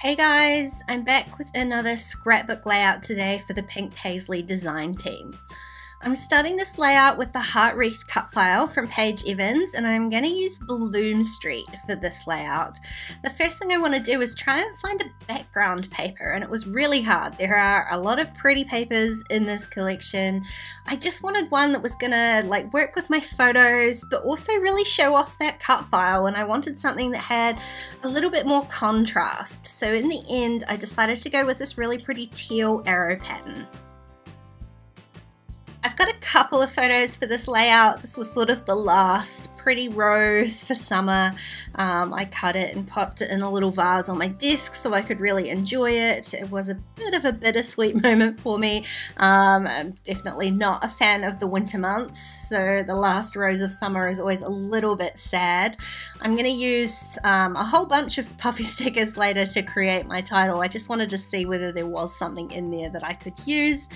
Hey guys, I'm back with another scrapbook layout today for the Pink Paislee design team. I'm starting this layout with the heart wreath cut file from Paige Evans, and I'm going to use Bloom Street for this layout. The first thing I want to do is try and find a background paper, and it was really hard. There are a lot of pretty papers in this collection. I just wanted one that was going to work with my photos but also really show off that cut file, and I wanted something that had a little bit more contrast. So in the end I decided to go with this really pretty teal arrow pattern. I've got a couple of photos for this layout. This was sort of the last pretty rose for summer. I cut it and popped it in a little vase on my desk so I could really enjoy it. It was a bit of a bittersweet moment for me. I'm definitely not a fan of the winter months, so the last rose of summer is always a little bit sad. I'm going to use a whole bunch of puffy stickers later to create my title. I just wanted to see whether there was something in there that I could use.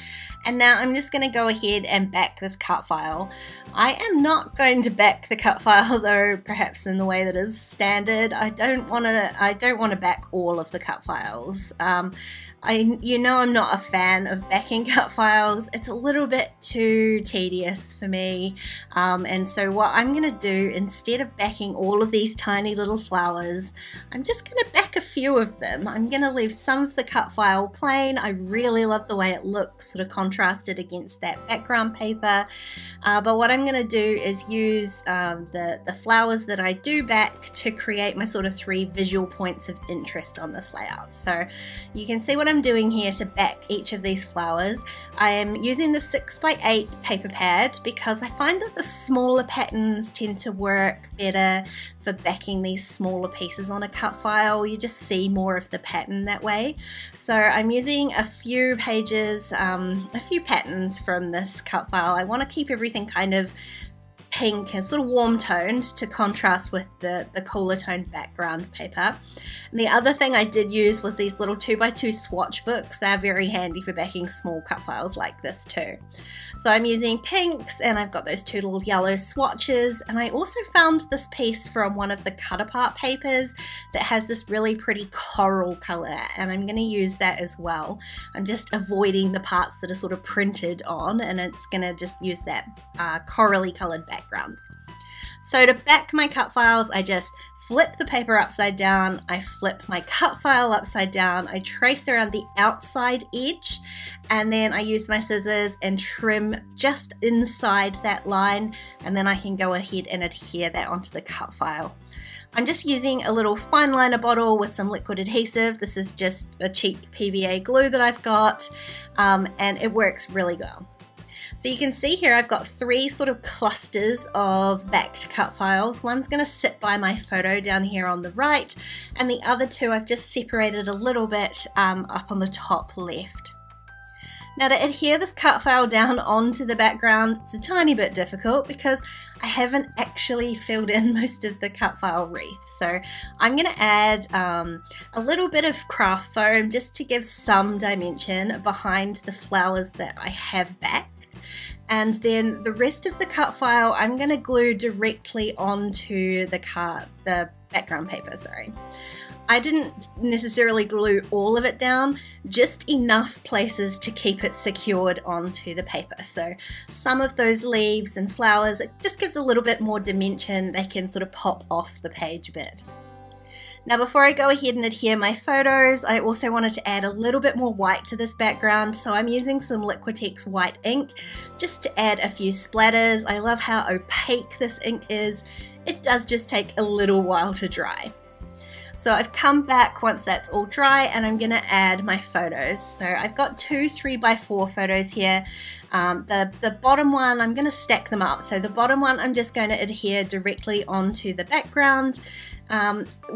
And now I'm just going to go ahead and back this cut file. I am not going to back the cut file though, perhaps in the way that is standard. I don't want to back all of the cut files. You know I'm not a fan of backing cut files. It's a little bit too tedious for me. And so what I'm going to do, instead of backing all of these tiny little flowers, I'm just going to back a few of them. I'm going to leave some of the cut file plain. I really love the way it looks, sort of contrasted against that background paper. But what I'm going to do is use the flowers that I do back to create my sort of 3 visual points of interest on this layout. So you can see what I'm doing here to back each of these flowers. I am using the 6x8 paper pad because I find that the smaller patterns tend to work better for backing these smaller pieces on a cut file. You just see more of the pattern that way. So I'm using a few pages, a few patterns from this cut file. I want to keep everything kind of pink and sort of warm toned to contrast with the cooler toned background paper. And the other thing I did use was these little 2x2 swatch books. They're very handy for backing small cut files like this too. So I'm using pinks, and I've got those 2 little yellow swatches, and I also found this piece from one of the cut apart papers that has this really pretty coral color, and I'm going to use that as well. I'm just avoiding the parts that are sort of printed on, and it's going to just use that corally colored background. So to back my cut files, I just flip the paper upside down, I flip my cut file upside down, I trace around the outside edge, and then I use my scissors and trim just inside that line, and then I can go ahead and adhere that onto the cut file. I'm just using a little fine liner bottle with some liquid adhesive. This is just a cheap PVA glue that I've got, and it works really well. So you can see here I've got 3 sort of clusters of backed cut files. One's going to sit by my photo down here on the right, and the other 2 I've just separated a little bit up on the top left. Now to adhere this cut file down onto the background, it's a tiny bit difficult because I haven't actually filled in most of the cut file wreath. So I'm going to add a little bit of craft foam just to give some dimension behind the flowers that I have backed. And then the rest of the cut file I'm going to glue directly onto the background paper, sorry. I didn't necessarily glue all of it down, just enough places to keep it secured onto the paper. So some of those leaves and flowers, it just gives a little bit more dimension. They can sort of pop off the page a bit. Now before I go ahead and adhere my photos, I also wanted to add a little bit more white to this background, so I'm using some Liquitex white ink just to add a few splatters. I love how opaque this ink is. It does just take a little while to dry. So I've come back once that's all dry, and I'm going to add my photos. So I've got 2 3x4 photos here. The bottom one, I'm going to stack them up. So the bottom one I'm just going to adhere directly onto the background.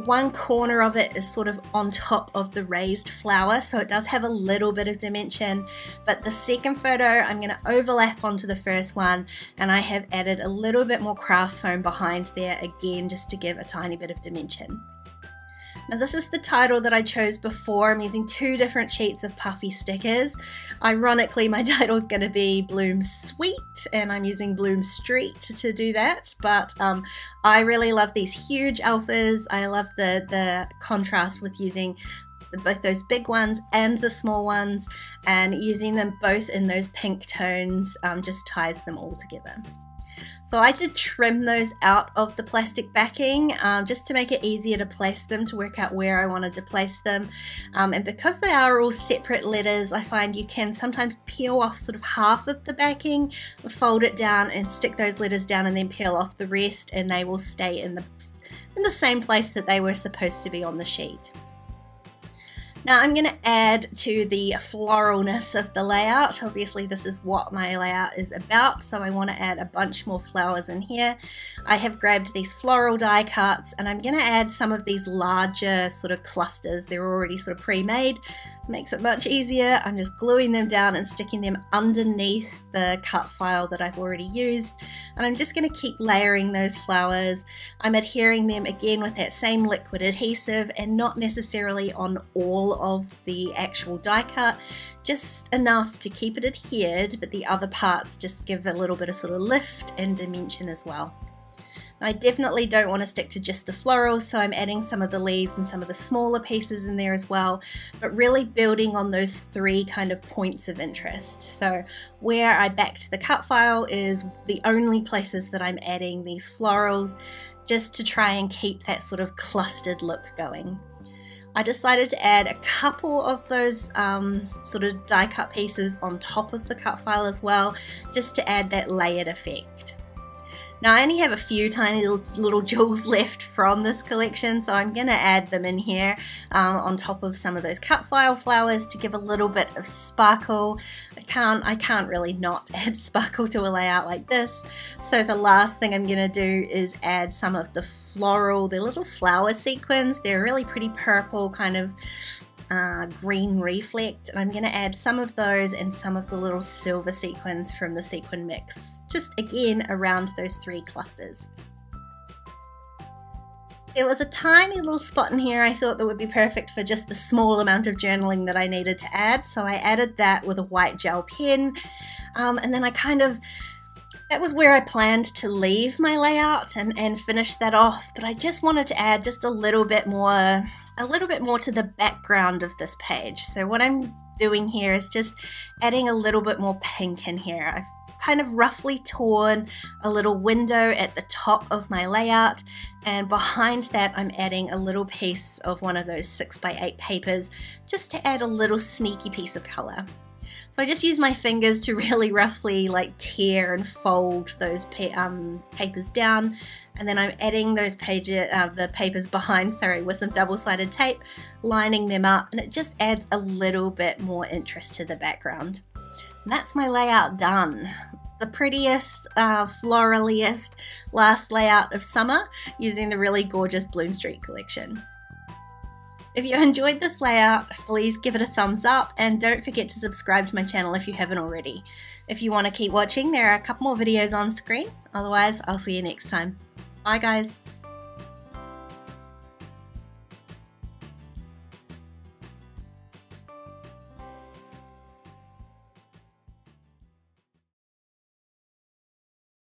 One corner of it is sort of on top of the raised flower, so it does have a little bit of dimension, but the second photo I'm going to overlap onto the first one, and I have added a little bit more craft foam behind there again just to give a tiny bit of dimension. Now this is the title that I chose before. I'm using 2 different sheets of puffy stickers. Ironically, my title is going to be Bloom Sweet, and I'm using Bloom Street to do that, but I really love these huge alphas. I love the contrast with using both those big ones and the small ones, and using them both in those pink tones just ties them all together. So I did trim those out of the plastic backing just to make it easier to place them, to work out where I wanted to place them. And because they are all separate letters, I find you can sometimes peel off sort of half of the backing, fold it down and stick those letters down, and then peel off the rest, and they will stay in the same place that they were supposed to be on the sheet. Now I'm going to add to the floralness of the layout. Obviously this is what my layout is about, so I want to add a bunch more flowers in here. I have grabbed these floral die cuts, and I'm going to add some of these larger sort of clusters. They're already sort of pre-made. Makes it much easier. I'm just gluing them down and sticking them underneath the cut file that I've already used, and I'm just going to keep layering those flowers. I'm adhering them again with that same liquid adhesive, and not necessarily on all of the actual die cut, just enough to keep it adhered, but the other parts just give a little bit of sort of lift and dimension as well. I definitely don't want to stick to just the florals, so I'm adding some of the leaves and some of the smaller pieces in there as well, but really building on those three kind of points of interest. So where I backed the cut file is the only places that I'm adding these florals, just to try and keep that sort of clustered look going. I decided to add a couple of those sort of die cut pieces on top of the cut file as well, just to add that layered effect. Now I only have a few tiny little jewels left from this collection, so I'm going to add them in here on top of some of those cut file flowers to give a little bit of sparkle. I can't really not add sparkle to a layout like this, so the last thing I'm going to do is add some of the the little flower sequins. They're really pretty purple, kind of green reflect, and I'm going to add some of those and some of the little silver sequins from the sequin mix, just again around those three clusters. There was a tiny little spot in here I thought that would be perfect for just the small amount of journaling that I needed to add, so I added that with a white gel pen, and then that was where I planned to leave my layout and finish that off, but I just wanted to add just a little bit more to the background of this page. So what I'm doing here is just adding a little bit more pink in here. I've kind of roughly torn a little window at the top of my layout, and behind that I'm adding a little piece of one of those 6x8 papers just to add a little sneaky piece of color. So I just use my fingers to really roughly like tear and fold those papers down, and then I'm adding those the papers behind, with some double-sided tape, lining them up, and it just adds a little bit more interest to the background. And that's my layout done. The prettiest, floraliest last layout of summer using the really gorgeous Bloom Street collection. If you enjoyed this layout, please give it a thumbs up, and don't forget to subscribe to my channel if you haven't already. If you want to keep watching, there are a couple more videos on screen. Otherwise, I'll see you next time. Bye guys.